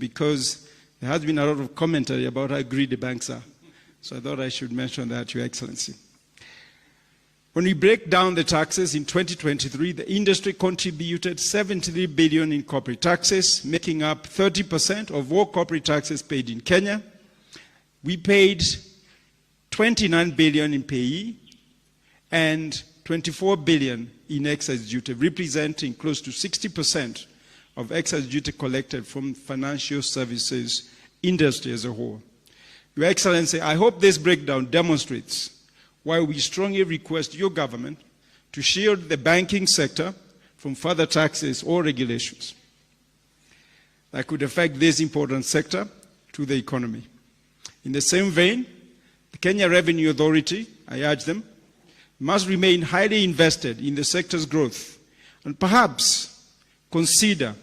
because there has been a lot of commentary about how greedy banks are. So I thought I should mention that, Your Excellency. When we break down the taxes in 2023, the industry contributed 73 billion in corporate taxes, making up 30% of all corporate taxes paid in Kenya. We paid 29 billion in payee and 24 billion in excise duty, representing close to 60% of excise duty collected from financial services industry as a whole. Your Excellency, I hope this breakdown demonstrates why we strongly request your government to shield the banking sector from further taxes or regulations that could affect this important sector to the economy. In the same vein, the Kenya Revenue Authority, I urge them, must remain highly invested in the sector's growth and perhaps consider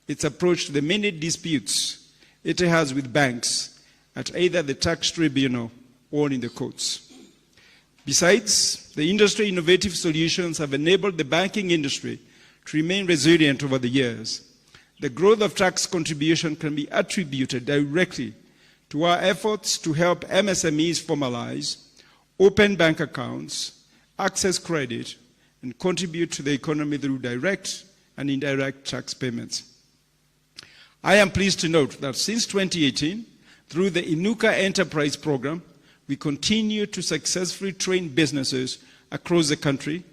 its approach to the many disputes it has with banks at either the tax tribunal or in the courts. Besides, the industry innovative solutions have enabled the banking industry to remain resilient over the years. The growth of tax contribution can be attributed directly to our efforts to help MSMEs formalize, open bank accounts, access credit, and contribute to the economy through direct and indirect tax payments. I am pleased to note that since 2018, through the Inuka Enterprise Program, we continue to successfully train businesses across the country,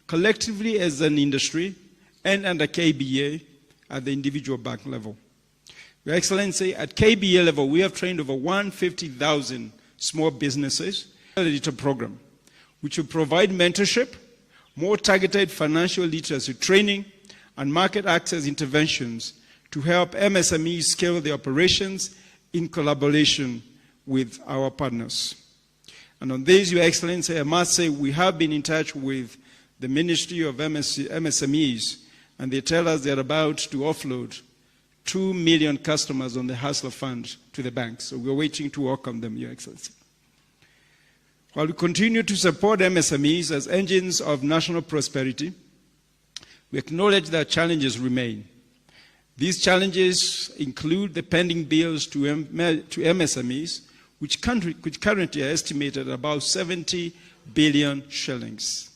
collectively as an industry and under KBA at the individual bank level. Your Excellency, at KBA level, we have trained over 150,000 small businesses in the literature program, which will provide mentorship, more targeted financial literacy training, and market access interventions to help MSMEs scale their operations in collaboration with our partners. And on this, Your Excellency, I must say we have been in touch with the Ministry of MSMEs, and they tell us they're about to offload 2 million customers on the Hustler Fund to the banks. So we're waiting to welcome them, Your Excellency. While we continue to support MSMEs as engines of national prosperity, we acknowledge that challenges remain. These challenges include the pending bills to MSMEs, which currently are estimated at about 70 billion shillings.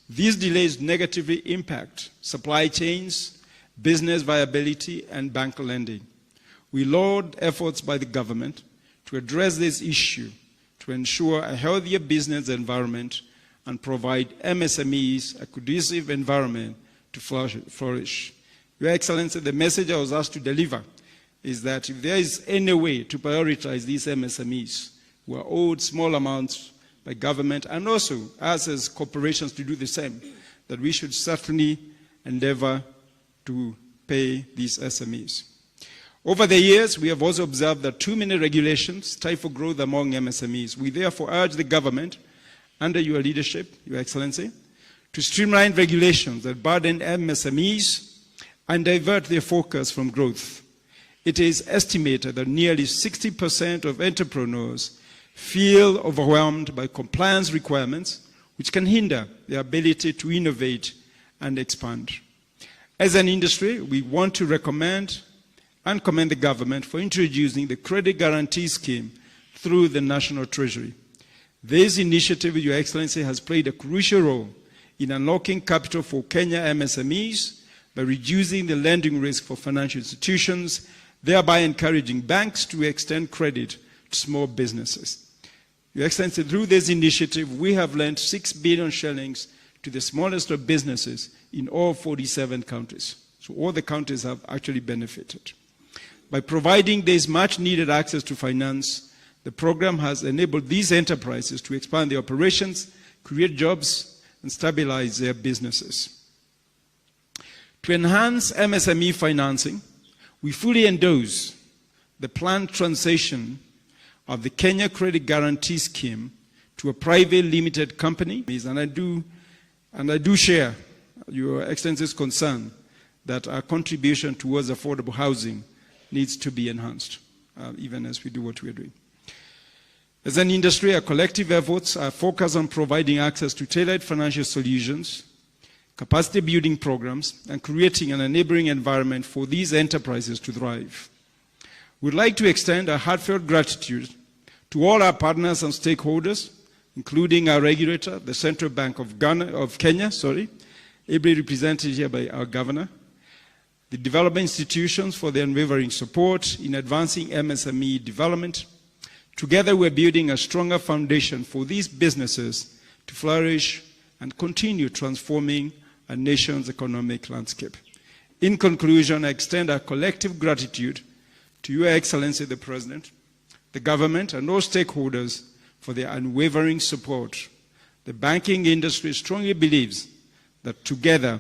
These delays negatively impact supply chains, business viability, and bank lending. We laud efforts by the government to address this issue to ensure a healthier business environment and provide MSMEs a conducive environment to flourish. Your Excellency, the message I was asked to deliver is that if there is any way to prioritize these MSMEs who are owed small amounts by government and also us as corporations to do the same, that we should certainly endeavor to pay these SMEs. Over the years, we have also observed that too many regulations stifle growth among MSMEs. We therefore urge the government, under your leadership, Your Excellency, to streamline regulations that burden MSMEs and divert their focus from growth. It is estimated that nearly 60% of entrepreneurs feel overwhelmed by compliance requirements, which can hinder their ability to innovate and expand. As an industry, we want to recommend and commend the government for introducing the Credit Guarantee Scheme through the National Treasury. This initiative, Your Excellency, has played a crucial role in unlocking capital for Kenya MSMEs by reducing the lending risk for financial institutions, thereby encouraging banks to extend credit to small businesses. Your Excellency, through this initiative, we have lent 6 billion shillings to the smallest of businesses in all 47 counties. So all the counties have actually benefited. By providing this much-needed access to finance, the program has enabled these enterprises to expand their operations, create jobs, and stabilize their businesses. To enhance MSME financing, we fully endorse the planned transition of the Kenya Credit Guarantee Scheme to a private limited company, and I do share Your Excellency's concern that our contribution towards affordable housing needs to be enhanced, even as we do what we are doing. As an industry, our collective efforts are focused on providing access to tailored financial solutions, capacity building programs, and creating an enabling environment for these enterprises to thrive. We'd like to extend our heartfelt gratitude to all our partners and stakeholders, including our regulator, the Central Bank of Kenya, ably represented here by our governor, the development institutions for their unwavering support in advancing MSME development. Together, we're building a stronger foundation for these businesses to flourish and continue transforming our nation's economic landscape. In conclusion, I extend our collective gratitude to Your Excellency the President, the government, and all stakeholders for their unwavering support. The banking industry strongly believes that together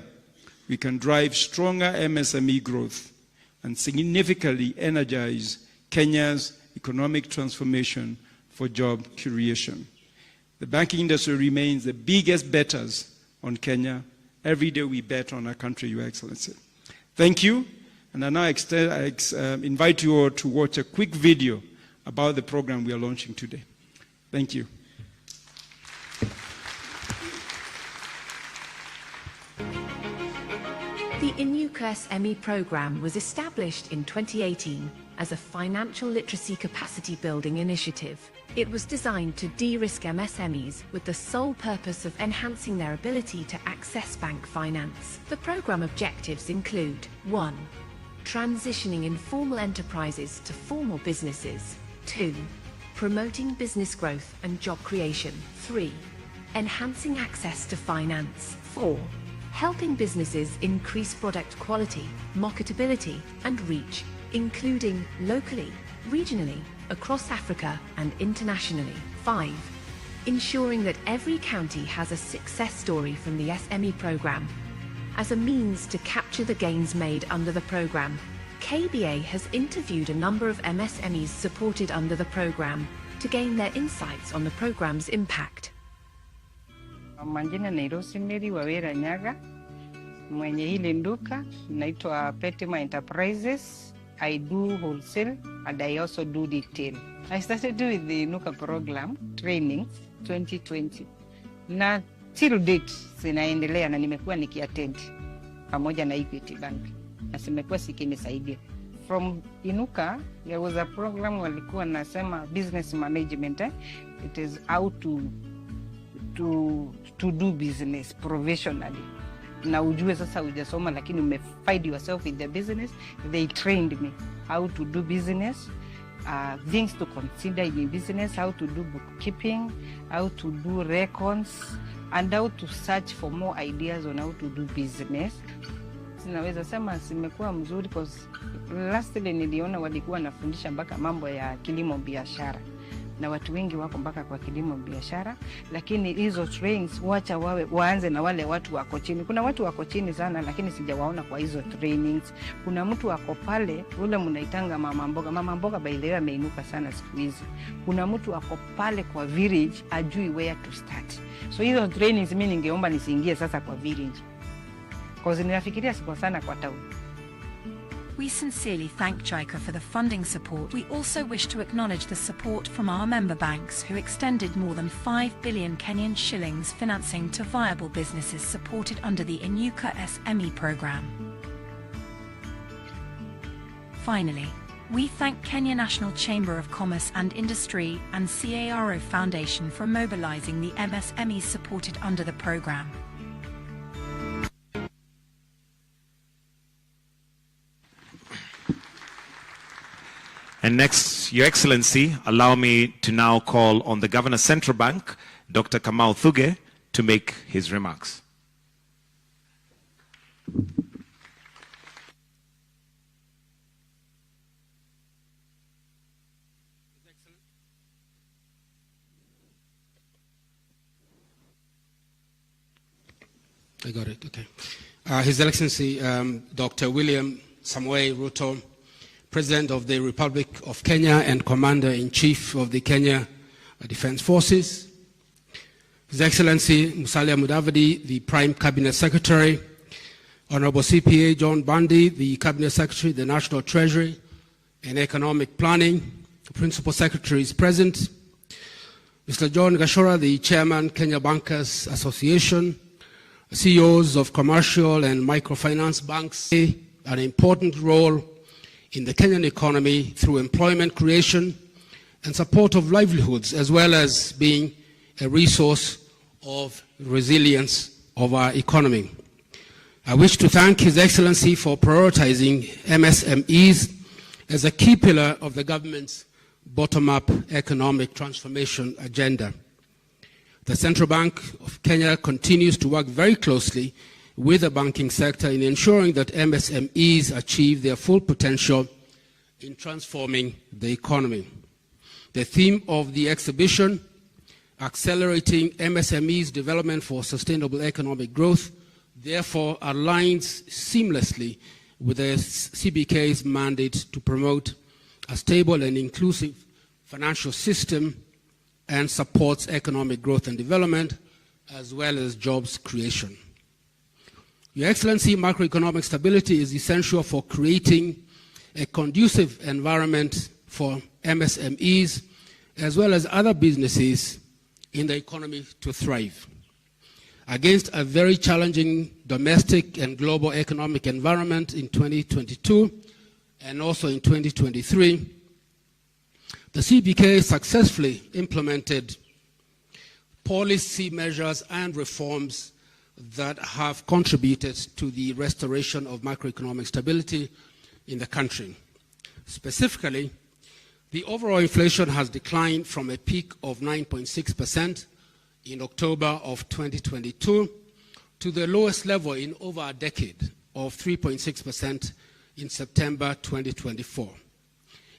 we can drive stronger MSME growth and significantly energize Kenya's economic transformation for job creation. The banking industry remains the biggest betters on Kenya. Every day we bet on our country, Your Excellency. Thank you, and I now invite you all to watch a quick video about the program we are launching today. Thank you. The Inuka SME program was established in 2018 as a financial literacy capacity building initiative. It was designed to de-risk MSMEs with the sole purpose of enhancing their ability to access bank finance. The program objectives include 1. Transitioning informal enterprises to formal businesses. 2. Promoting business growth and job creation. 3. Enhancing access to finance. 4. Helping businesses increase product quality, marketability, and reach, including locally, regionally, across Africa, and internationally. 5. Ensuring that every county has a success story from the SME program. As a means to capture the gains made under the program, KBA has interviewed a number of MSMEs supported under the program to gain their insights on the program's impact. Majina ni Rosemary Wawera Nyaga, mwenye hili nduka, naitwa Petima Enterprises. I do wholesale and I also do retail. I started with the Inuka program training 2020. Na till date zinaendelea na nimekuwa nikiattend pamoja na Equity Bank. Na simekuwa sikinisaidia. From Inuka, there was a program walikuwa nasema business management. It is how to do business professionally. Na ujue sasa hujasoma lakini umefind yourself in the business. They trained me how to do business, things to consider in business, how to do bookkeeping, how to do records, and how to search for more ideas on how to do business. Sinaweza sema simekuwa mzuri because lastly niliona walikuwa nafundisha mpaka mambo ya kilimo biashara. Na watu wengi wako mpaka kwa kilimo biashara, lakini hizo trainings wacha waanze na wale watu wako chini. Kuna watu wako chini sana lakini sijawaona kwa hizo trainings. Kuna mtu wako pale ule mnaitanga mama mboga. Mama mboga by the way ameinuka sana siku hizi. Kuna mtu wako pale kwa village ajui where to start. So hizo trainings mimi ningeomba nisiingie sasa kwa village. Because ninafikiria siko sana kwa town. We sincerely thank JICA for the funding support. We also wish to acknowledge the support from our member banks who extended more than 5 billion Kenyan shillings financing to viable businesses supported under the Inuka SME program. Finally, we thank Kenya National Chamber of Commerce and Industry and CARO Foundation for mobilizing the MSMEs supported under the program. And next, Your Excellency, allow me to now call on the Governor Central Bank, Dr. Kamau Thuge, to make his remarks. I got it, okay. His Excellency, Dr. William Samoei Ruto, President of the Republic of Kenya and Commander-in-Chief of the Kenya Defense Forces, His Excellency Musalia Mudavadi, the Prime Cabinet Secretary, Honorable CPA John Bundy, the Cabinet Secretary, the National Treasury and Economic Planning, the Principal Secretary is present, Mr. John Gachagua, the Chairman, Kenya Bankers Association, CEOs of commercial and microfinance banks play an important role in the Kenyan economy through employment creation and support of livelihoods, as well as being a resource of resilience of our economy. I wish to thank His Excellency for prioritizing MSMEs as a key pillar of the government's bottom-up economic transformation agenda. The Central Bank of Kenya continues to work very closely with the banking sector in ensuring that MSMEs achieve their full potential in transforming the economy. The theme of the exhibition, Accelerating MSMEs Development for Sustainable Economic Growth, therefore aligns seamlessly with the CBK's mandate to promote a stable and inclusive financial system and supports economic growth and development, as well as jobs creation. Your Excellency, macroeconomic stability is essential for creating a conducive environment for MSMEs, as well as other businesses in the economy to thrive. Against a very challenging domestic and global economic environment in 2022 and also in 2023, the CBK successfully implemented policy measures and reforms that have contributed to the restoration of macroeconomic stability in the country. Specifically, the overall inflation has declined from a peak of 9.6% in October of 2022 to the lowest level in over a decade of 3.6% in September 2024.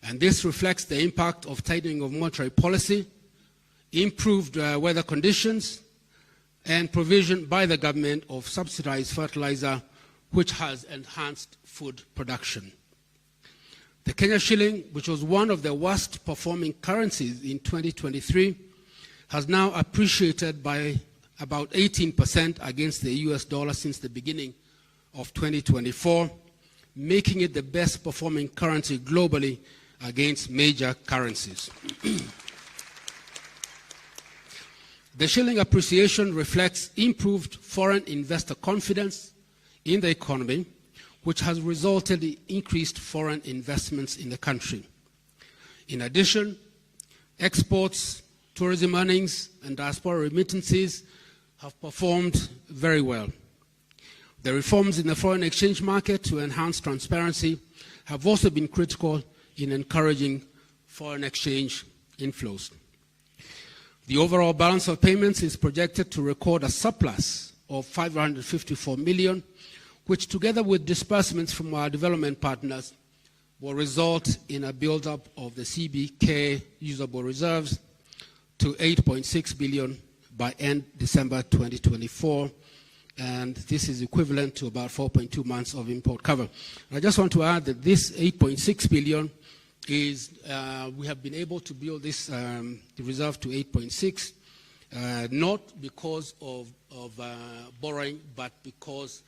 And this reflects the impact of tightening of monetary policy, improved weather conditions, and provision by the government of subsidized fertilizer, which has enhanced food production. The Kenya shilling, which was one of the worst performing currencies in 2023, has now appreciated by about 18% against the US dollar since the beginning of 2024, making it the best performing currency globally against major currencies. The shilling appreciation reflects improved foreign investor confidence in the economy, which has resulted in increased foreign investments in the country. In addition, exports, tourism earnings, and diaspora remittances have performed very well. The reforms in the foreign exchange market to enhance transparency have also been critical in encouraging foreign exchange inflows. The overall balance of payments is projected to record a surplus of 554 million, which together with disbursements from our development partners will result in a build-up of the CBK usable reserves to 8.6 billion by end December 2024, and this is equivalent to about 4.2 months of import cover. I just want to add that this 8.6 billion is, we have been able to build this the reserve to 8.6, not because of borrowing, but because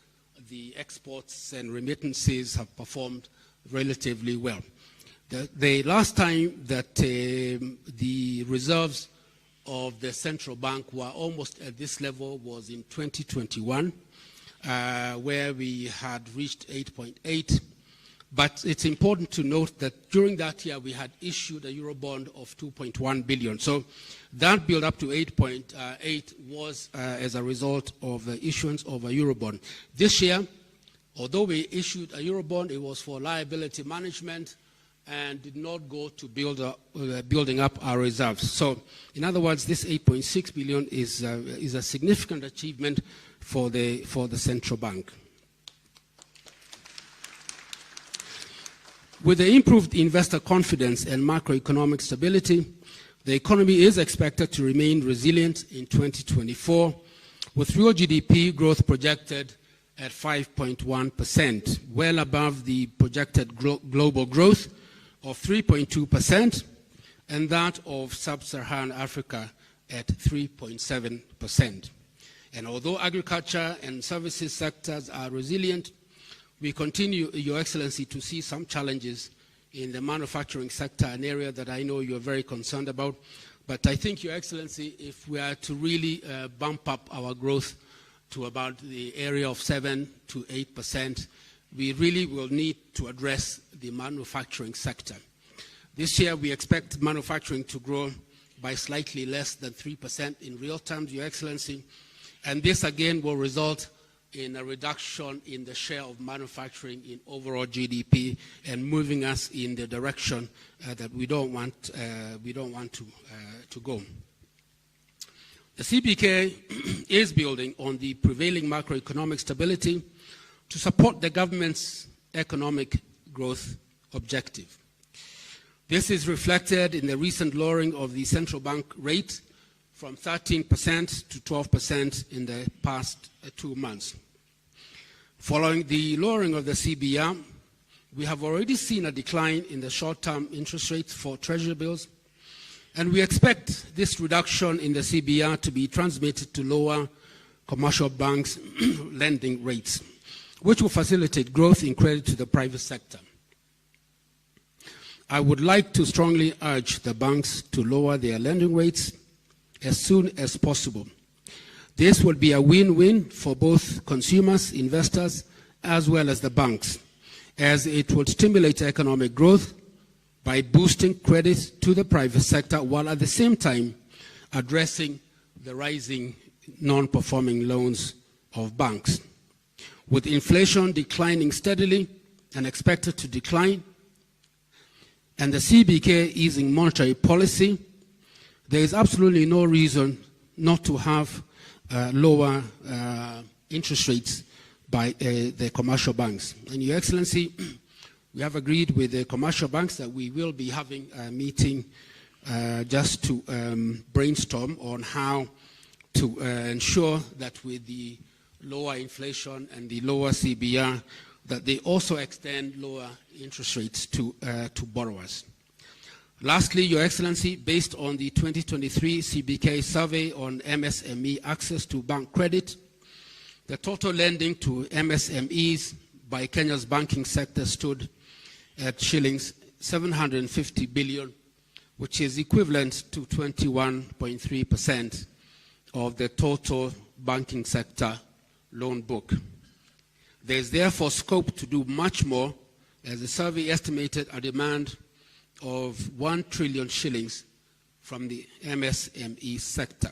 the exports and remittances have performed relatively well. The last time that the reserves of the central bank were almost at this level was in 2021, where we had reached 8.8. But it's important to note that during that year we had issued a Eurobond of 2.1 billion. So that build up to 8.8 was as a result of the issuance of a Eurobond. This year, although we issued a Eurobond, it was for liability management and did not go to building up our reserves. So, in other words, this 8.6 billion is a significant achievement for the central bank. With the improved investor confidence and macroeconomic stability, the economy is expected to remain resilient in 2024, with real GDP growth projected at 5.1%, well above the projected global growth of 3.2%, and that of sub-Saharan Africa at 3.7%. And although agriculture and services sectors are resilient, we continue, Your Excellency, to see some challenges in the manufacturing sector, an area that I know you're very concerned about. But I think, Your Excellency, if we are to really bump up our growth to about the area of 7 to 8%, we really will need to address the manufacturing sector. This year, we expect manufacturing to grow by slightly less than 3% in real terms, Your Excellency, and this again will result in a reduction in the share of manufacturing in overall GDP and moving us in the direction that we don't want to go. The CBK is building on the prevailing macroeconomic stability to support the government's economic growth objective. This is reflected in the recent lowering of the central bank rate from 13% to 12% in the past 2 months. Following the lowering of the CBR, we have already seen a decline in the short-term interest rates for Treasury bills, and we expect this reduction in the CBR to be transmitted to lower commercial banks' lending rates, which will facilitate growth in credit to the private sector. I would like to strongly urge the banks to lower their lending rates as soon as possible. This would be a win-win for both consumers, investors, as well as the banks, as it would stimulate economic growth by boosting credit to the private sector while at the same time addressing the rising non-performing loans of banks. With inflation declining steadily and expected to decline, and the CBK easing monetary policy, there is absolutely no reason not to have lower interest rates by the commercial banks. And Your Excellency, we have agreed with the commercial banks that we will be having a meeting just to brainstorm on how to ensure that with the lower inflation and the lower CBR, that they also extend lower interest rates to borrowers. Lastly, Your Excellency, based on the 2023 CBK survey on MSME access to bank credit, the total lending to MSMEs by Kenya's banking sector stood at shillings 750 billion, which is equivalent to 21.3% of the total banking sector loan book. There is therefore scope to do much more, as the survey estimated a demand of 1 trillion shillings from the MSME sector.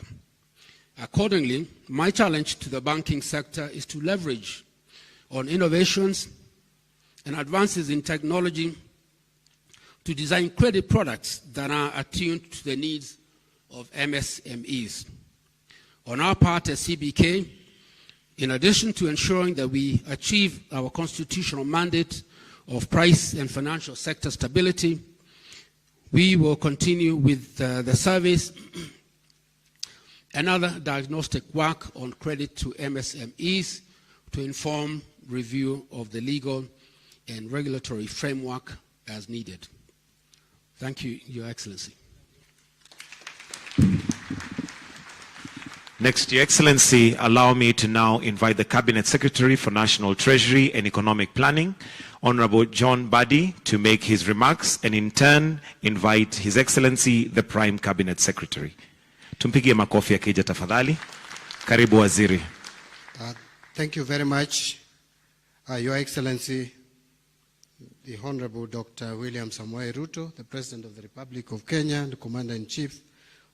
Accordingly, my challenge to the banking sector is to leverage on innovations and advances in technology to design credit products that are attuned to the needs of MSMEs. On our part as CBK, in addition to ensuring that we achieve our constitutional mandate of price and financial sector stability, we will continue with the surveys and other diagnostic work on credit to MSMEs to inform review of the legal and regulatory framework as needed. Thank you, Your Excellency. Next, Your Excellency, allow me to now invite the Cabinet Secretary for National Treasury and Economic Planning, Honorable John Badi, to make his remarks, and in turn invite His Excellency the Prime Cabinet Secretary. Tumpigie makofi akija tafadhali. Karibu Waziri. Thank you very much, Your Excellency, the Honorable Dr. William Samoei Ruto, the President of the Republic of Kenya and the Commander-in-Chief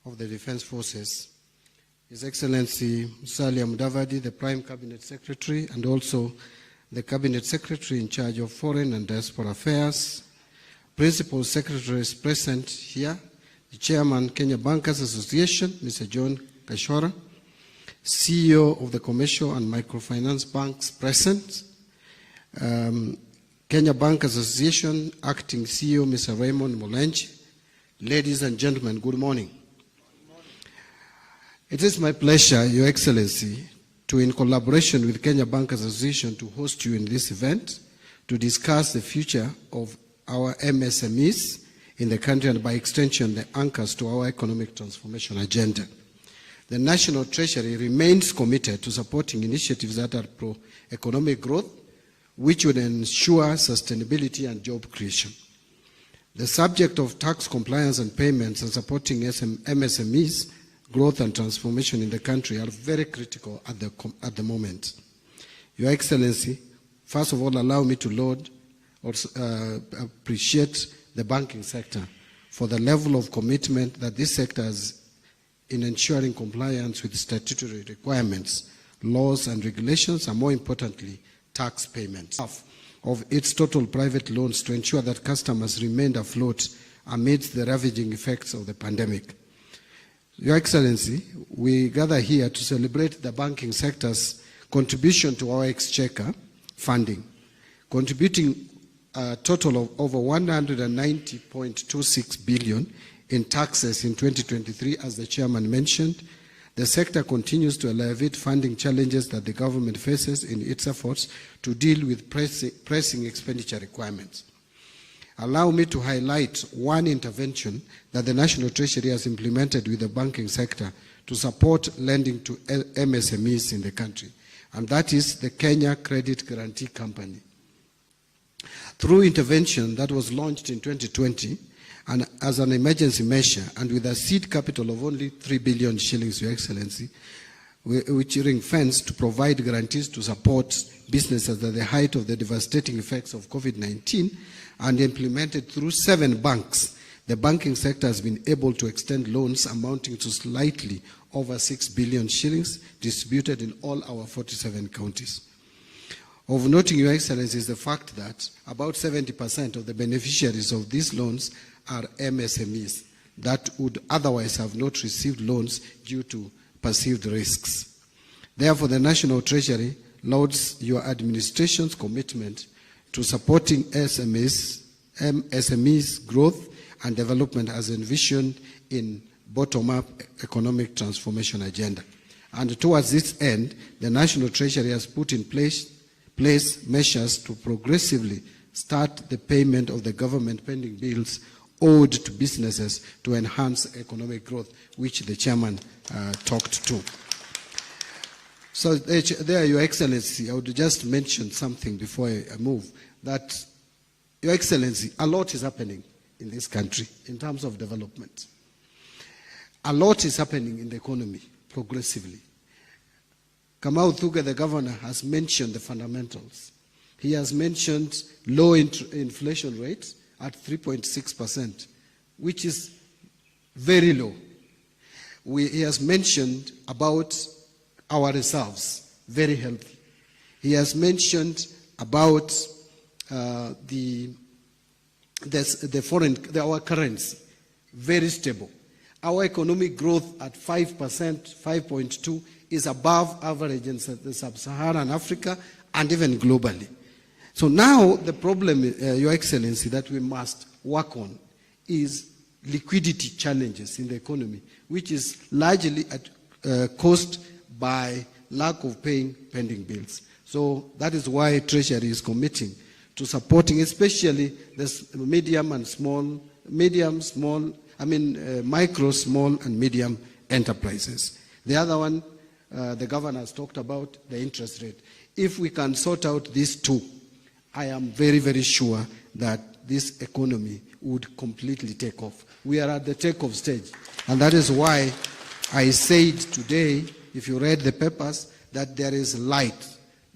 of the Defense Forces. His Excellency Musalia Mudavadi, the Prime Cabinet Secretary, and also the Cabinet Secretary in charge of Foreign and Diaspora Affairs, Principal Secretaries present here, the Chairman, Kenya Bankers Association, Mr. John Kashora, CEO of the Commercial and Microfinance Banks present, Kenya Bankers Association, Acting CEO, Mr. Raymond Molenchi. Ladies and gentlemen, good morning. It is my pleasure, Your Excellency, to, in collaboration with Kenya Bankers Association, to host you in this event to discuss the future of our MSMEs in the country and by extension the anchors to our economic transformation agenda. The National Treasury remains committed to supporting initiatives that are pro-economic growth, which would ensure sustainability and job creation. The subject of tax compliance and payments and supporting MSMEs growth and transformation in the country are very critical at the moment. Your Excellency, First of all, allow me to laud or appreciate the banking sector for the level of commitment that this sector has in ensuring compliance with statutory requirements, laws and regulations, and more importantly, tax payments. Half of its total private loans to ensure that customers remained afloat amidst the ravaging effects of the pandemic. Your Excellency, we gather here to celebrate the banking sector's contribution to our exchequer funding, contributing a total of over 190.26 billion in taxes in 2023, as the chairman mentioned. The sector continues to alleviate funding challenges that the government faces in its efforts to deal with pressing expenditure requirements. Allow me to highlight one intervention that the National Treasury has implemented with the banking sector to support lending to MSMEs in the country, and that is the Kenya Credit Guarantee Company. Through intervention that was launched in 2020, and as an emergency measure, and with a seed capital of only 3 billion shillings, Your Excellency, which ring-fenced to provide guarantees to support businesses at the height of the devastating effects of COVID-19, and implemented through 7 banks, the banking sector has been able to extend loans amounting to slightly over 6 billion shillings distributed in all our 47 counties. Of noting, Your Excellency, is the fact that about 70% of the beneficiaries of these loans are MSMEs that would otherwise have not received loans due to perceived risks. Therefore, the National Treasury lauds your administration's commitment to supporting MSMEs growth and development as envisioned in bottom-up economic transformation agenda. And towards this end, the National Treasury has put in place measures to progressively start the payment of the government pending bills owed to businesses to enhance economic growth, which the chairman talked to. So there, Your Excellency, I would just mention something before I move, that, Your Excellency, a lot is happening in this country in terms of development. A lot is happening in the economy progressively. Kamau Thuge, the governor, has mentioned the fundamentals. He has mentioned low inflation rates at 3.6%, which is very low. He has mentioned about our reserves, very healthy. He has mentioned about our currency, very stable. Our economic growth at 5%, 5.2%, is above average in the sub-Saharan Africa and even globally. So now the problem, Your Excellency, that we must work on is liquidity challenges in the economy, which is largely caused by lack of paying pending bills. So that is why Treasury is committing to supporting especially this micro, small and medium enterprises. The other one, the governor has talked about the interest rate. If we can sort out these two, I am very, very sure that this economy would completely take off. We are at the takeoff stage. And that is why I said today, if you read the papers, that there is light,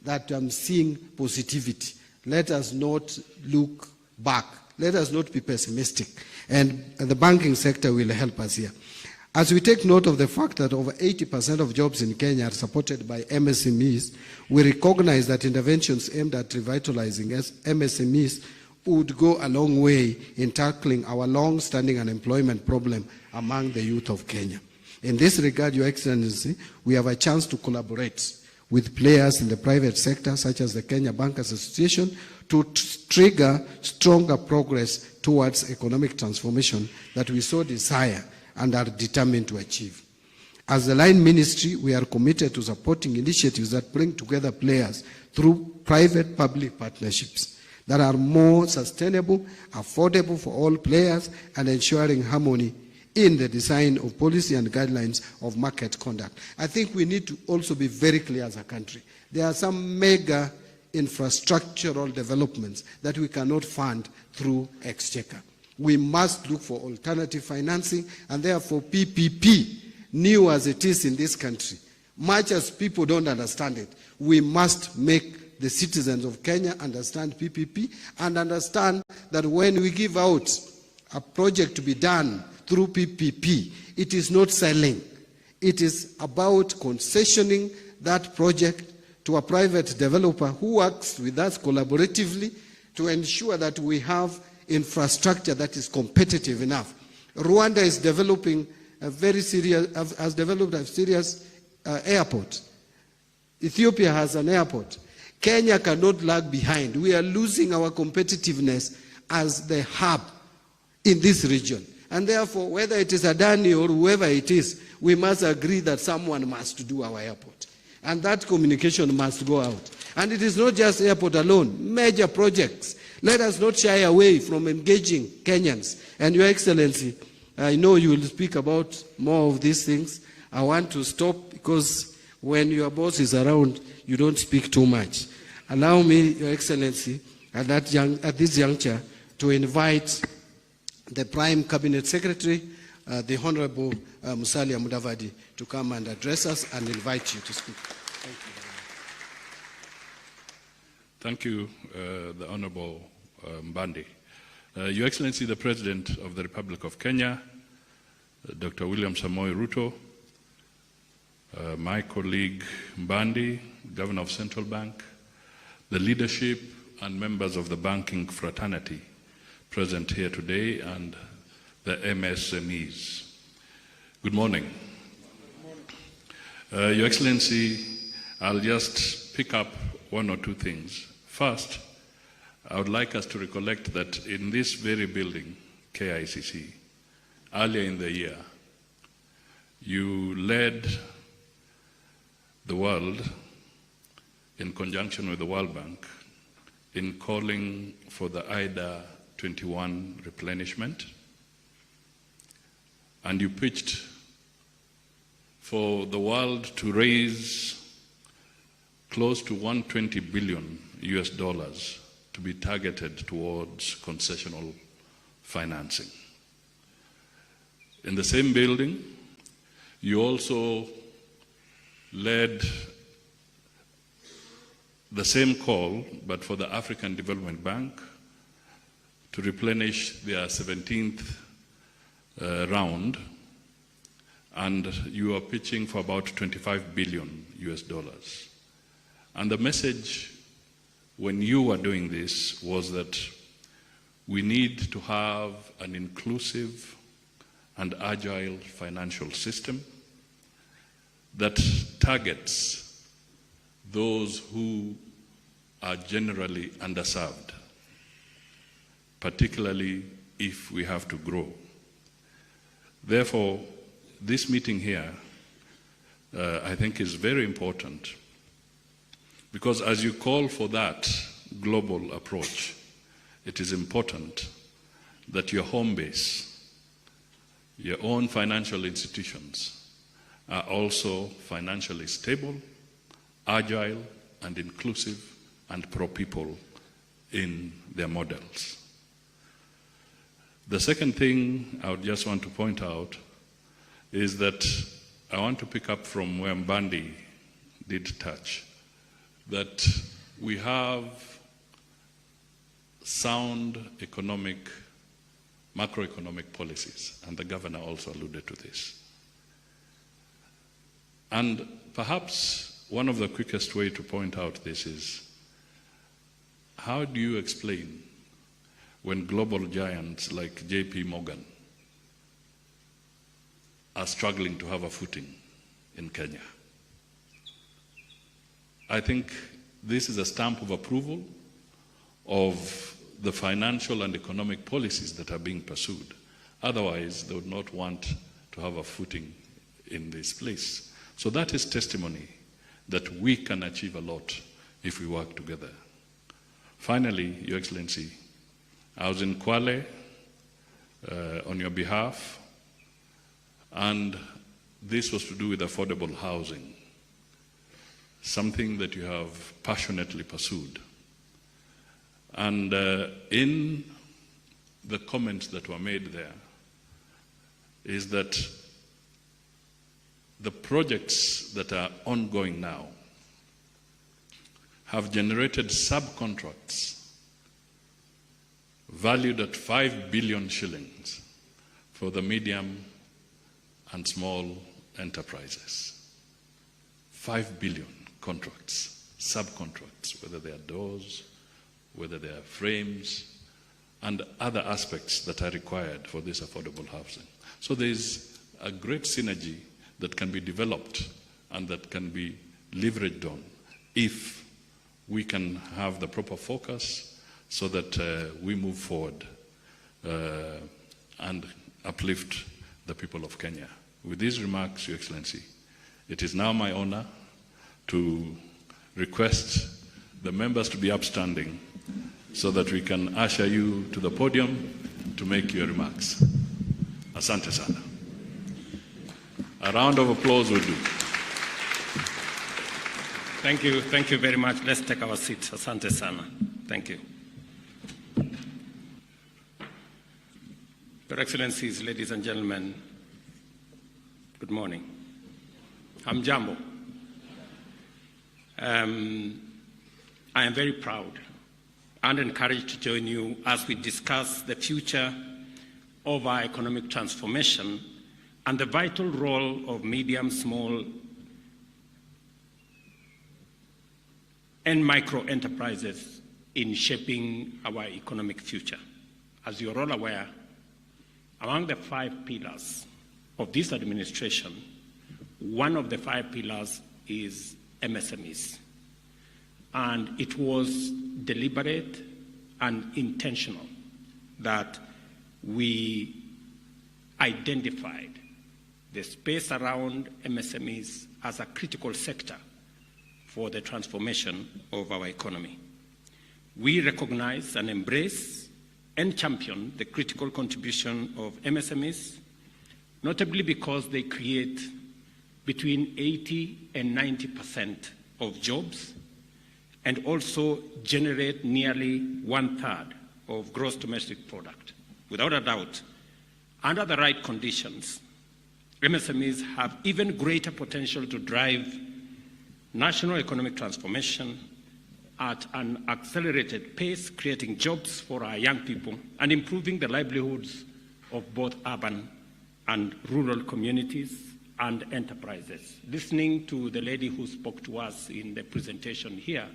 that I'm seeing positivity. Let us not look back. Let us not be pessimistic. And the banking sector will help us here. As we take note of the fact that over 80% of jobs in Kenya are supported by MSMEs, we recognize that interventions aimed at revitalizing MSMEs would go a long way in tackling our long-standing unemployment problem among the youth of Kenya. In this regard, Your Excellency, we have a chance to collaborate with players in the private sector, such as the Kenya Bankers Association, to trigger stronger progress towards economic transformation that we so desire and are determined to achieve. As the line ministry, we are committed to supporting initiatives that bring together players through private-public partnerships that are more sustainable, affordable for all players, and ensuring harmony in the design of policy and guidelines of market conduct. I think we need to also be very clear as a country. There are some mega infrastructural developments that we cannot fund through exchequer. We must look for alternative financing, and therefore PPP, new as it is in this country, much as people don't understand it, we must make the citizens of Kenya understand PPP and understand that when we give out a project to be done through PPP, it is not selling. It is about concessioning that project to a private developer who works with us collaboratively to ensure that we have infrastructure that is competitive enough. Rwanda is developing has developed a serious airport. Ethiopia has an airport. Kenya cannot lag behind. We are losing our competitiveness as the hub in this region. And therefore, whether it is Adani or whoever it is, we must agree that someone must do our airport. And that communication must go out. And it is not just airport alone, major projects. Let us not shy away from engaging Kenyans. And Your Excellency, I know you will speak about more of these things. I want to stop because when your boss is around, you don't speak too much. Allow me, Your Excellency, at this juncture, to invite the Prime Cabinet Secretary, the Honorable Musalia Mudavadi, to come and address us and invite you to speak. Thank you. Thank you, the Honorable Mbandi. Your Excellency, the President of the Republic of Kenya, Dr. William Samoei Ruto, my colleague Mbandi, Governor of Central Bank, the leadership and members of the banking fraternity present here today, and the MSMEs. Good morning. Your Excellency, I'll just pick up one or two things. First, I would like us to recollect that in this very building, KICC, earlier in the year, you led the world, in conjunction with the World Bank, in calling for the IDA 21 replenishment, and you pitched for the world to raise close to $120 billion to be targeted towards concessional financing. In the same building, you also led the same call, but for the African Development Bank, to replenish their 17th round, and you are pitching for about $25 billion. And the message when you were doing this was that we need to have an inclusive and agile financial system that targets those who are generally underserved, particularly if we have to grow. Therefore, this meeting here, I think, is very important, because as you call for that global approach, it is important that your home base, your own financial institutions, are also financially stable, agile, and inclusive, and pro-people in their models. The second thing I would just want to point out is that I want to pick up from where Mbandi did touch, that we have sound macroeconomic policies, and the governor also alluded to this. And perhaps one of the quickest way to point out this is, how do you explain when global giants like JP Morgan are struggling to have a footing in Kenya? I think this is a stamp of approval of the financial and economic policies that are being pursued. Otherwise, they would not want to have a footing in this place. So that is testimony that we can achieve a lot if we work together. Finally, Your Excellency, I was in Kwale on your behalf, and this was to do with affordable housing, something that you have passionately pursued. And in the comments that were made there is that the projects that are ongoing now have generated subcontracts valued at 5 billion shillings for the medium and small enterprises. 5 billion contracts, subcontracts, whether they are doors, whether they are frames, and other aspects that are required for this affordable housing. So there is a great synergy that can be developed and that can be leveraged on if we can have the proper focus so that we move forward and uplift the people of Kenya. With these remarks, Your Excellency, it is now my honor to request the members to be upstanding so that we can usher you to the podium to make your remarks. Asante sana. A round of applause will do. Thank you very much. Let's take our seats. Asante sana. Thank you. Your Excellencies, ladies and gentlemen, good morning. I'm Jambo. I am very proud and encouraged to join you as we discuss the future of our economic transformation and the vital role of medium, small, and micro enterprises in shaping our economic future. As you're all aware, among the 5 pillars of this administration, one of the 5 pillars is MSMEs. And it was deliberate and intentional that we identified the space around MSMEs as a critical sector for the transformation of our economy. We recognize and embrace and champion the critical contribution of MSMEs, notably because they create between 80 and 90% of jobs and also generate nearly 1/3 of gross domestic product. Without a doubt, under the right conditions, MSMEs have even greater potential to drive national economic transformation at an accelerated pace, creating jobs for our young people and improving the livelihoods of both urban and rural communities and enterprises. Listening to the lady who spoke to us in the presentation here,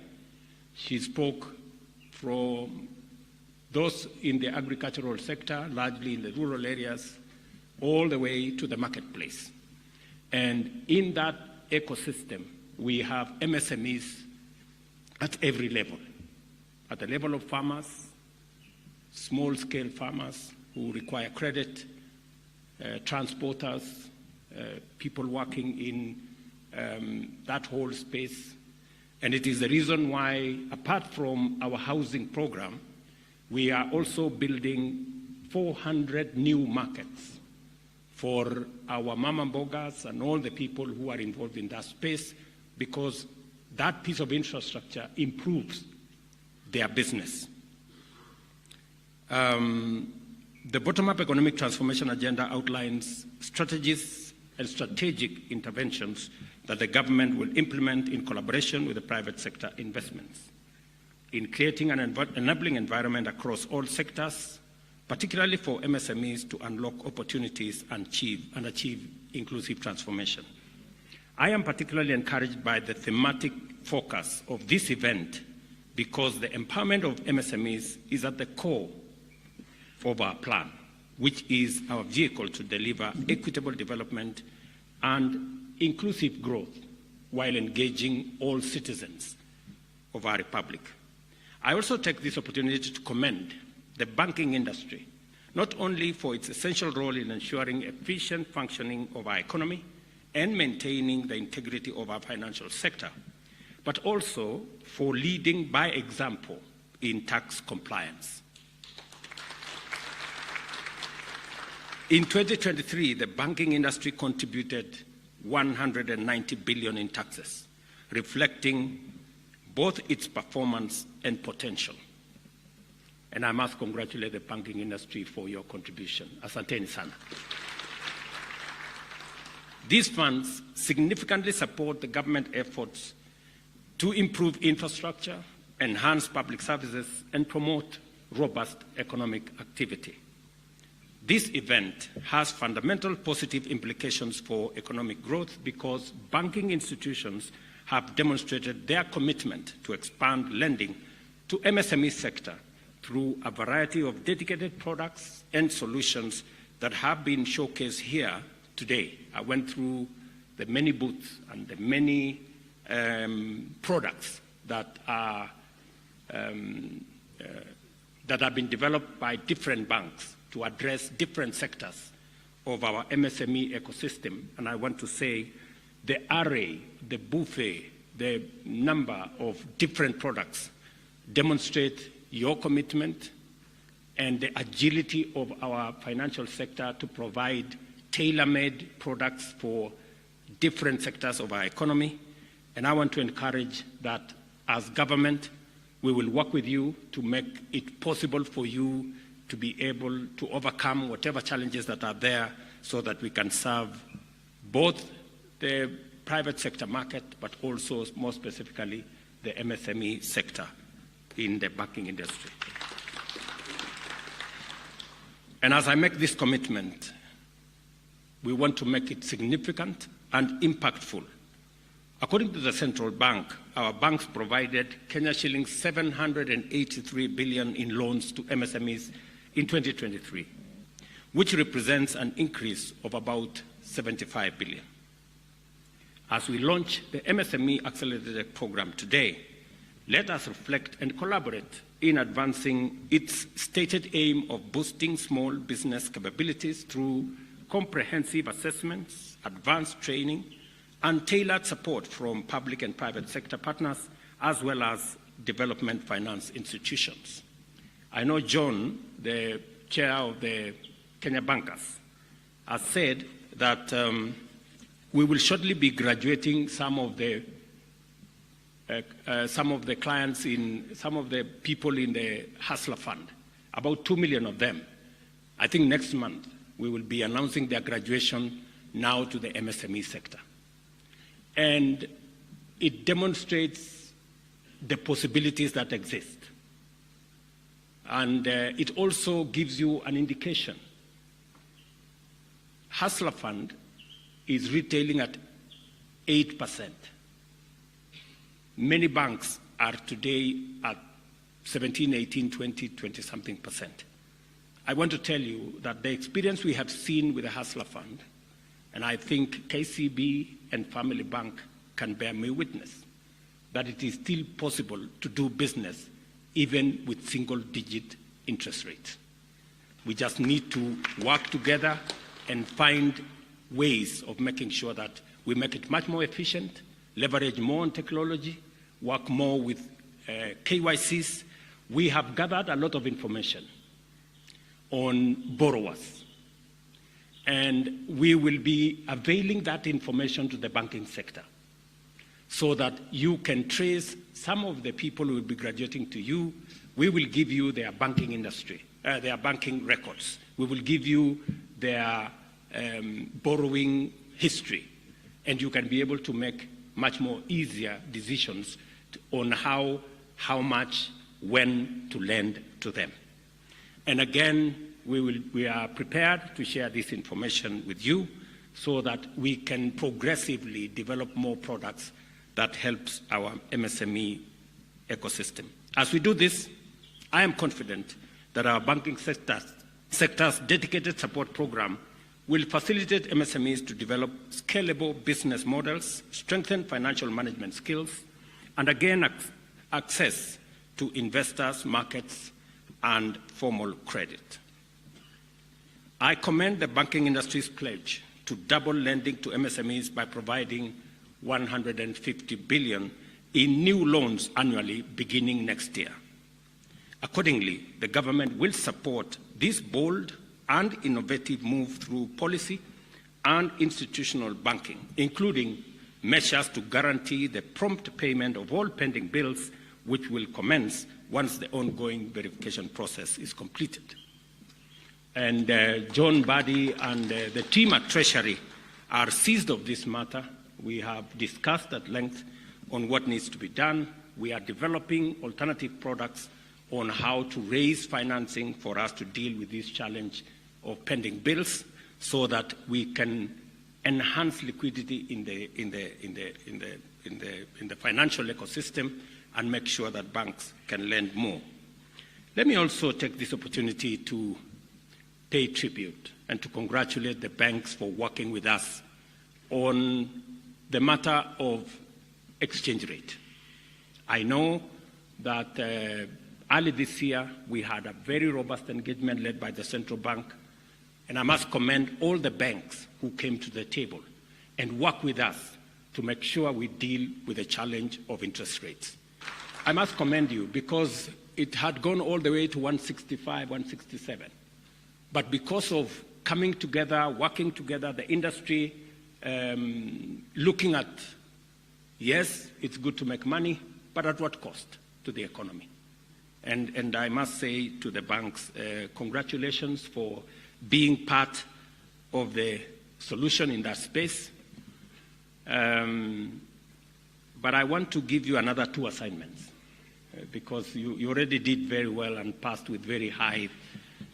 she spoke from those in the agricultural sector, largely in the rural areas, all the way to the marketplace. And in that ecosystem, we have MSMEs at every level, at the level of farmers, small-scale farmers who require credit, transporters, people working in that whole space. And it is the reason why, apart from our housing program, we are also building 400 new markets for our mama mbogas and all the people who are involved in that space, because that piece of infrastructure improves their business. The bottom-up economic transformation agenda outlines strategies and strategic interventions that the government will implement in collaboration with the private sector investments in creating an enabling environment across all sectors, particularly for MSMEs to unlock opportunities and achieve inclusive transformation. I am particularly encouraged by the thematic focus of this event because the empowerment of MSMEs is at the core of our plan, which is our vehicle to deliver equitable development and inclusive growth while engaging all citizens of our republic. I also take this opportunity to commend the banking industry, not only for its essential role in ensuring efficient functioning of our economy and maintaining the integrity of our financial sector, but also for leading by example in tax compliance. In 2023, the banking industry contributed 190 billion in taxes, reflecting both its performance and potential. And I must congratulate the banking industry for your contribution. Asanteni sana. These funds significantly support the government efforts to improve infrastructure, enhance public services, and promote robust economic activity. This event has fundamental positive implications for economic growth because banking institutions have demonstrated their commitment to expand lending to MSME sector through a variety of dedicated products and solutions that have been showcased here today. I went through the many booths and the many products that are that have been developed by different banks to address different sectors of our MSME ecosystem. And I want to say the array, the buffet, the number of different products demonstrate your commitment and the agility of our financial sector to provide tailor-made products for different sectors of our economy. And I want to encourage that as government, we will work with you to make it possible for you to be able to overcome whatever challenges that are there so that we can serve both the private sector market, but also more specifically the MSME sector in the banking industry. And as I make this commitment, we want to make it significant and impactful. According to the central bank, our banks provided Kenya shillings 783 billion in loans to MSMEs in 2023, which represents an increase of about 75 billion. As we launch the MSME Accelerated Program today, let us reflect and collaborate in advancing its stated aim of boosting small business capabilities through comprehensive assessments, advanced training, and tailored support from public and private sector partners, as well as development finance institutions. I know John, the chair of the Kenya Bankers, has said that we will shortly be graduating some of the clients in some of the people in the Hustler Fund, about 2 million of them. I think next month we will be announcing their graduation now to the MSME sector. And it demonstrates the possibilities that exist. And it also gives you an indication. Hustler Fund is retailing at 8%. Many banks are today at 17, 18, 20, 20-something percent. I want to tell you that the experience we have seen with the Hustler Fund, and I think KCB and Family Bank can bear me witness, that it is still possible to do business even with single-digit interest rates. We just need to work together and find ways of making sure that we make it much more efficient, leverage more on technology, work more with KYCs. We have gathered a lot of information on borrowers, and we will be availing that information to the banking sector so that you can trace some of the people who will be graduating to you. We will give you their banking industry, their banking records. We will give you their borrowing history, and you can be able to make much more easier decisions on how much, when to lend to them. And again, we are prepared to share this information with you so that we can progressively develop more products that helps our MSME ecosystem. As we do this, I am confident that our banking sector's dedicated support program will facilitate MSMEs to develop scalable business models, strengthen financial management skills, and again, access to investors, markets, and formal credit. I commend the banking industry's pledge to double lending to MSMEs by providing 150 billion in new loans annually beginning next year. Accordingly, the government will support this bold and innovative move through policy and institutional banking, including measures to guarantee the prompt payment of all pending bills, which will commence once the ongoing verification process is completed. And John Buddy and the team at Treasury are seized of this matter. We have discussed at length on what needs to be done. We are developing alternative products on how to raise financing for us to deal with this challenge of pending bills, so that we can enhance liquidity in the financial ecosystem and make sure that banks can lend more. Let me also take this opportunity to pay tribute and to congratulate the banks for working with us on the matter of exchange rate. I know that early this year we had a very robust engagement led by the central bank, and I must commend all the banks who came to the table and worked with us to make sure we deal with the challenge of interest rates. I must commend you because it had gone all the way to 165, 167. But because of coming together, working together, the industry looking at, yes, it's good to make money, but at what cost to the economy? And I must say to the banks, congratulations for being part of the solution in that space. But I want to give you another 2 assignments because you already did very well and passed with very high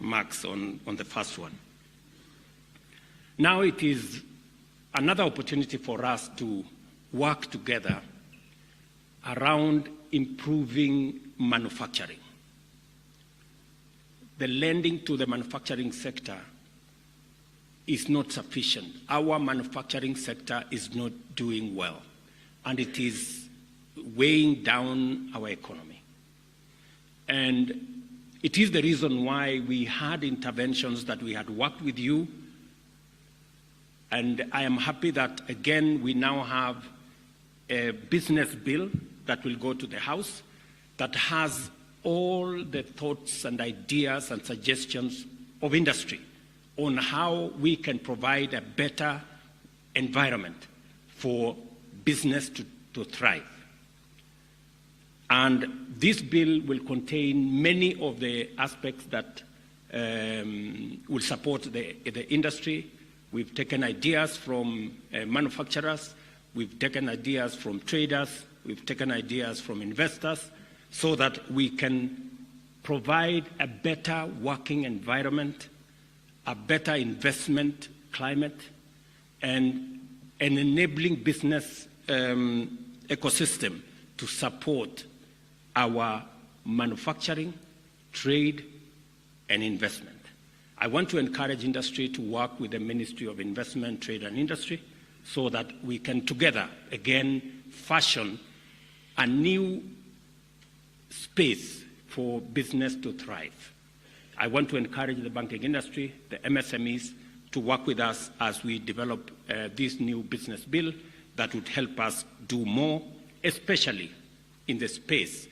marks on the first one. Now it is another opportunity for us to work together around improving manufacturing. The lending to the manufacturing sector is not sufficient. Our manufacturing sector is not doing well, and it is weighing down our economy. And it is the reason why we had interventions that we had worked with you, and I am happy that, again, we now have a business bill that will go to the House that has all the thoughts and ideas and suggestions of industry on how we can provide a better environment for business to thrive. And this bill will contain many of the aspects that will support the industry. We've taken ideas from manufacturers, we've taken ideas from traders, we've taken ideas from investors, so that we can provide a better working environment, a better investment climate, and an enabling business ecosystem to support our manufacturing, trade, and investment. I want to encourage industry to work with the Ministry of Investment, Trade and Industry so that we can together, again, fashion a new space for business to thrive. I want to encourage the banking industry, the MSMEs, to work with us as we develop this new business bill that would help us do more, especially in the space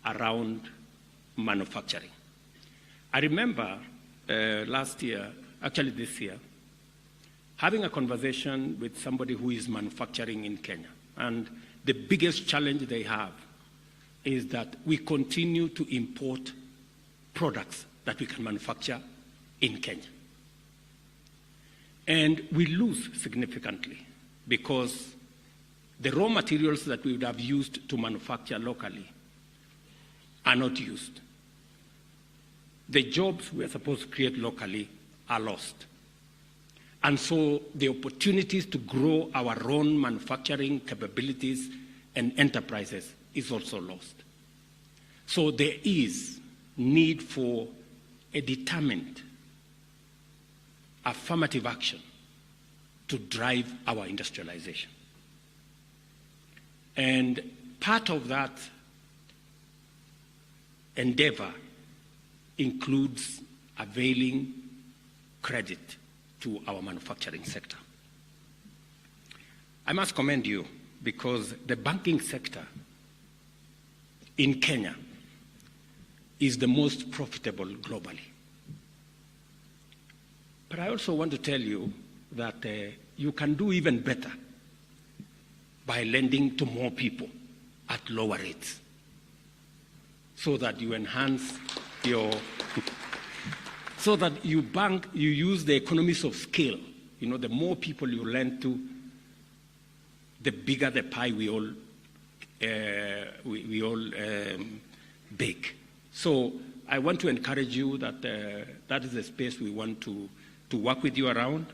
around manufacturing. I remember last year, actually this year, having a conversation with somebody who is manufacturing in Kenya. And the biggest challenge they have is that we continue to import products that we can manufacture in Kenya. And we lose significantly because the raw materials that we would have used to manufacture locally are not used. The jobs we are supposed to create locally are lost. And so the opportunities to grow our own manufacturing capabilities and enterprises is also lost. So there is need for a determined, affirmative action to drive our industrialization. And part of that endeavor includes availing credit to our manufacturing sector. I must commend you because the banking sector in Kenya is the most profitable globally. But I also want to tell you that you can do even better by lending to more people at lower rates so that you enhance your, so that you use the economies of scale. You know, the more people you lend to, the bigger the pie we all we all bake. So I want to encourage you that that is the space we want to work with you around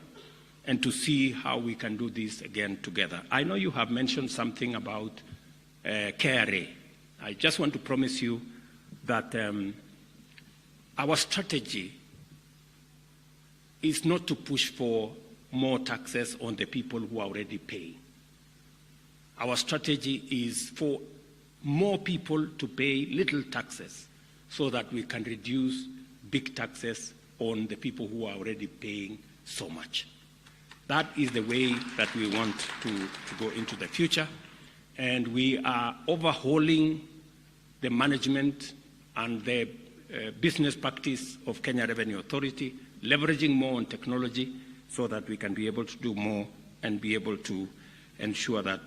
and to see how we can do this again together. I know you have mentioned something about KRA. I just want to promise you that our strategy is not to push for more taxes on the people who are already paying. Our strategy is for more people to pay little taxes so that we can reduce big taxes on the people who are already paying so much. That is the way that we want to go into the future. And we are overhauling the management and the business practice of Kenya Revenue Authority, leveraging more on technology so that we can be able to do more and be able to ensure that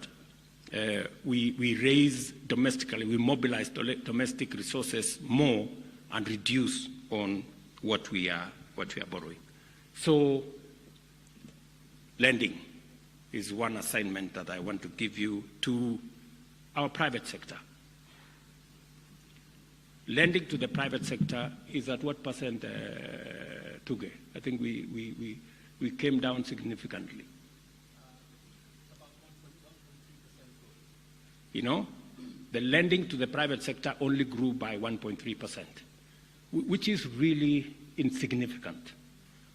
we raise domestically, we mobilize domestic resources more and reduce on what we are borrowing. So lending is one assignment that I want to give you to our private sector. Lending to the private sector is at what percent, Tuge? I think we came down significantly. You know, the lending to the private sector only grew by 1.3%, which is really insignificant.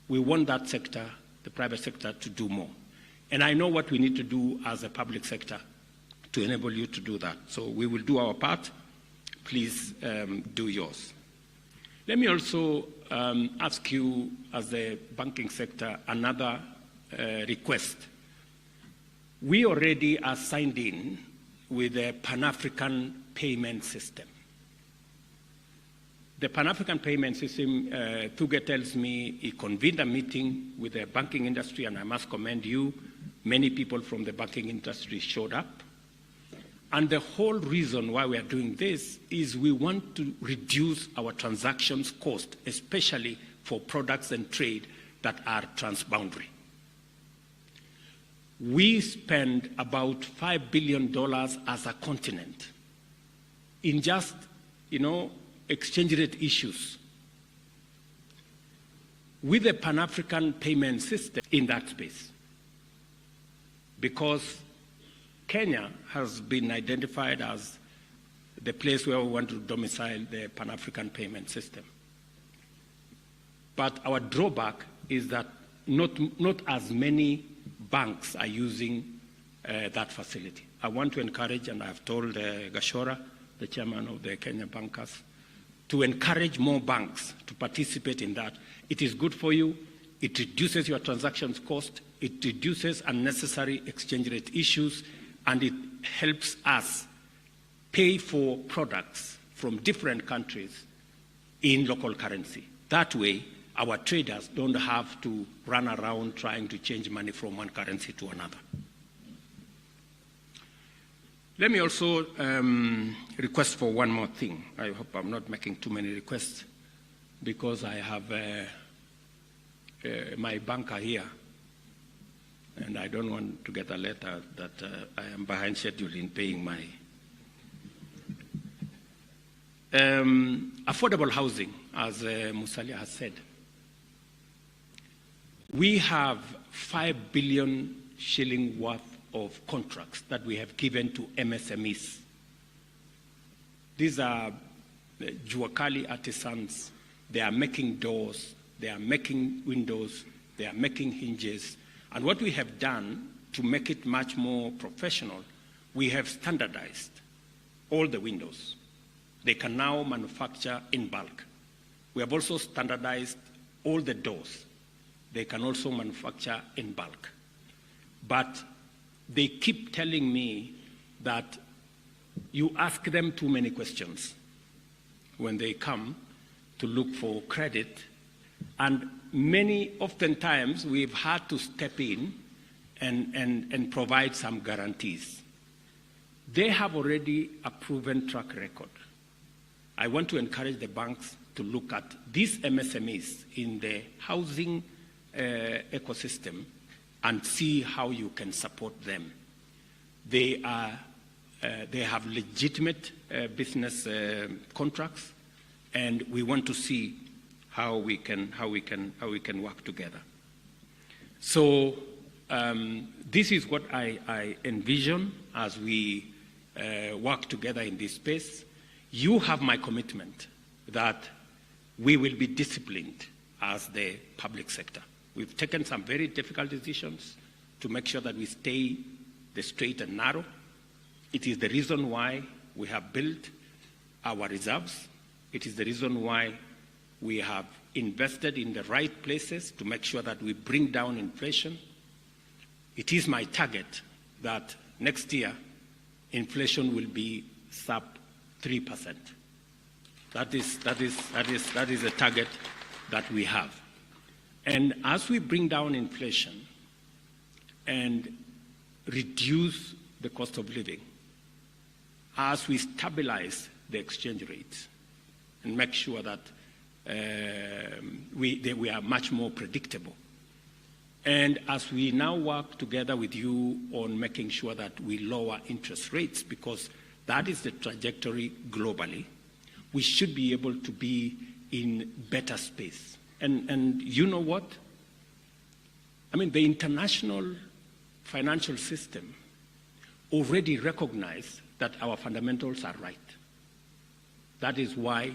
We want that sector, the private sector, to do more. And I know what we need to do as a public sector to enable you to do that. So we will do our part. Please do yours. Let me also ask you, as the banking sector, another request. We already are signed in with a Pan-African payment system. The Pan-African payment system, Thuge tells me he convened a meeting with the banking industry, and I must commend you. Many people from the banking industry showed up. And the whole reason why we are doing this is we want to reduce our transactions cost, especially for products and trade that are transboundary. We spend about $5 billion as a continent in just, exchange rate issues. With a Pan-African payment system in that space, because Kenya has been identified as the place where we want to domicile the Pan-African payment system. But our drawback is that not as many banks are using that facility. I want to encourage, and I've told Gachagua, the chairman of the Kenya Bankers, to encourage more banks to participate in that. It is good for you. It reduces your transactions cost. It reduces unnecessary exchange rate issues, and it helps us pay for products from different countries in local currency. That way, our traders don't have to run around trying to change money from one currency to another. Let me also request for one more thing. I hope I'm not making too many requests, because I have my banker here, and I don't want to get a letter that I am behind schedule in paying my affordable housing, as Musalia has said. We have 5 billion shilling worth of contracts that we have given to MSMEs. These are Juakali artisans. They are making doors, they are making windows, they are making hinges. And what we have done to make it much more professional, we have standardized all the windows. They can now manufacture in bulk. We have also standardized all the doors. They can also manufacture in bulk. But they keep telling me that you ask them too many questions when they come to look for credit. And oftentimes, we've had to step in and provide some guarantees. They have already a proven track record. I want to encourage the banks to look at these MSMEs in the housing ecosystem and see how you can support them. They are they have legitimate business contracts, and we want to see how we can work together. So this is what I envision as we work together in this space. You have my commitment that we will be disciplined as the public sector. We've taken some very difficult decisions to make sure that we stay the straight and narrow. It is the reason why we have built our reserves. It is the reason why we have invested in the right places to make sure that we bring down inflation. It is my target that next year inflation will be sub 3%. That is a target that we have. And as we bring down inflation and reduce the cost of living, as we stabilize the exchange rate and make sure that we are much more predictable, and as we now work together with you on making sure that we lower interest rates, because that is the trajectory globally, we should be able to be in better space. And you know what? I mean, the international financial system already recognized that our fundamentals are right. That is why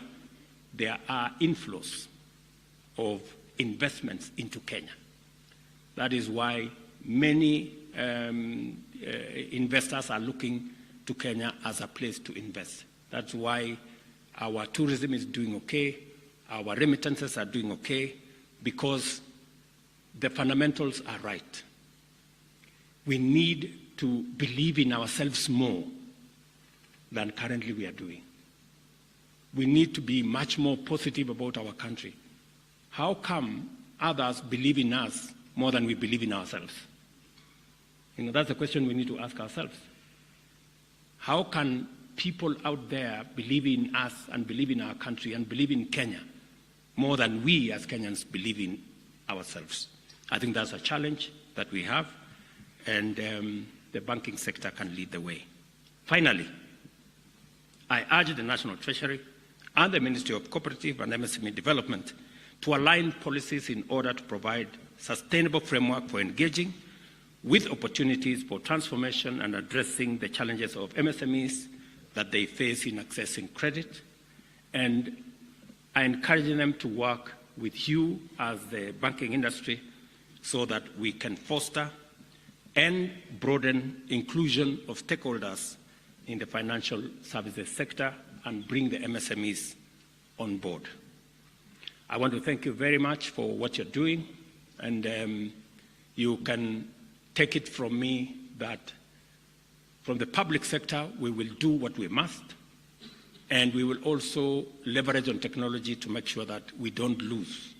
there are inflows of investments into Kenya. That is why many investors are looking to Kenya as a place to invest. That's why our tourism is doing okay, our remittances are doing okay, because the fundamentals are right. We need to believe in ourselves more than currently we are doing. We need to be much more positive about our country. How come others believe in us more than we believe in ourselves? You know, that's a question we need to ask ourselves. How can people out there believe in us and believe in our country and believe in Kenya more than we as Kenyans believe in ourselves? I think that's a challenge that we have, and the banking sector can lead the way. Finally, I urge the National Treasury and the Ministry of Cooperative and MSME Development to align policies in order to provide sustainable framework for engaging with opportunities for transformation and addressing the challenges of MSMEs that they face in accessing credit. And I encourage them to work with you as the banking industry so that we can foster and broaden inclusion of stakeholders in the financial services sector and bring the MSMEs on board. I want to thank you very much for what you're doing, and you can take it from me that from the public sector, we will do what we must, and we will also leverage on technology to make sure that we don't lose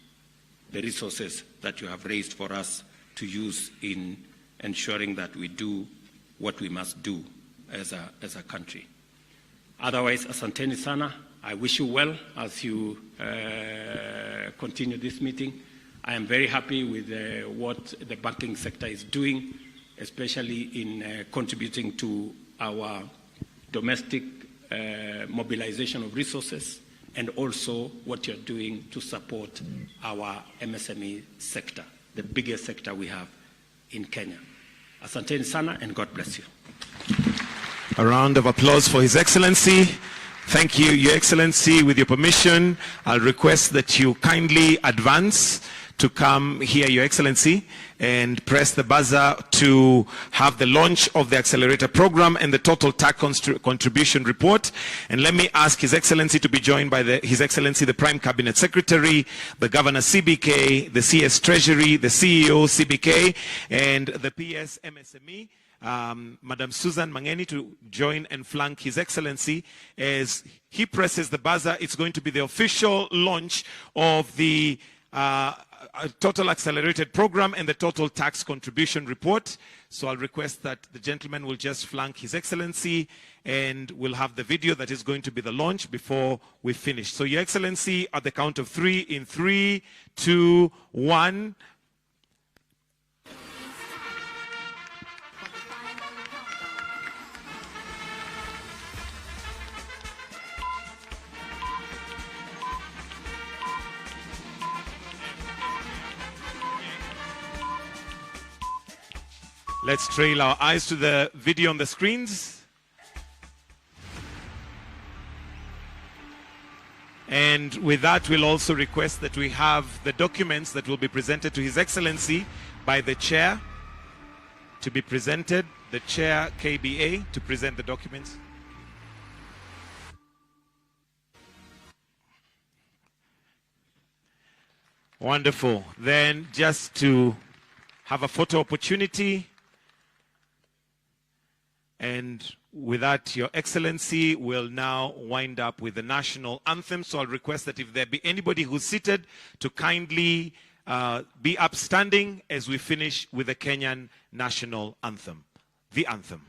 the resources that you have raised for us to use in ensuring that we do what we must do as a country. Otherwise, asanteni sana. I wish you well as you continue this meeting. I am very happy with what the banking sector is doing, especially in contributing to our domestic mobilization of resources, and also what you're doing to support our MSME sector, the biggest sector we have in Kenya. Asanteni sana, and God bless you. A round of applause for His Excellency. Thank you, Your Excellency. With your permission, I'll request that you kindly advance to come here, Your Excellency, and press the buzzer to have the launch of the accelerator program and the total tax contribution report. And let me ask His Excellency to be joined by His Excellency the Prime Cabinet Secretary, the Governor CBK, the CS Treasury, the CEO CBK, and the PS MSME. Madam Susan Mangeni to join and flank His Excellency as he presses the buzzer. It's going to be the official launch of the total accelerated program and the total tax contribution report. So I'll request that the gentleman will just flank His Excellency, and we'll have the video that is going to be the launch before we finish. So Your Excellency, at the count of 3, in 3, 2, 1. Let's trail our eyes to the video on the screens. And with that, we'll also request that we have the documents that will be presented to His Excellency by the Chair to be presented, the Chair KBA to present the documents. Wonderful. Then just to have a photo opportunity. And with that, Your Excellency will now wind up with the national anthem. So I'll request that if there be anybody who's seated to kindly be upstanding as we finish with the Kenyan national anthem. The anthem.